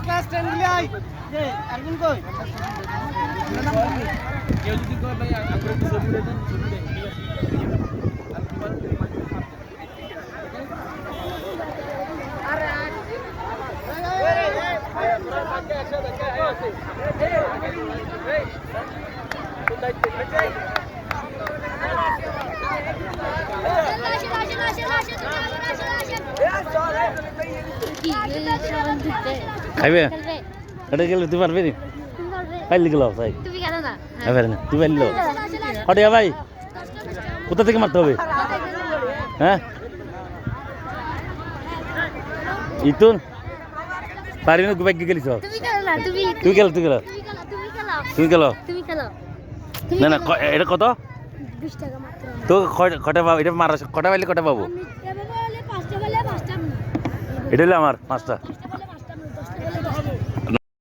class 10 গুলি I যে আরগুন কই কেউ যদি কয় ভাই আমরা একটু ছবি উঠে দেন ছবি দেন ঠিক খাইবে এটা গেলে তুই পারবি নি পাইলি গেল তাই তুমি কেন না এবারে না তুই পাইল হটে ভাই কোথা থেকে মারতে হবে হ্যাঁ ইতুন পারবি না গুবাই গেলিস তুমি কেন না তুমি তুই গেল তুমি গেল তুমি খেলো না না এটা কত 20 টাকা মাত্র তো কটা পাবো এটা মারা কটা পাইলে কটা পাবো এভাবে হলে 5টা বলে 5টা এটা হলো আমার 5টা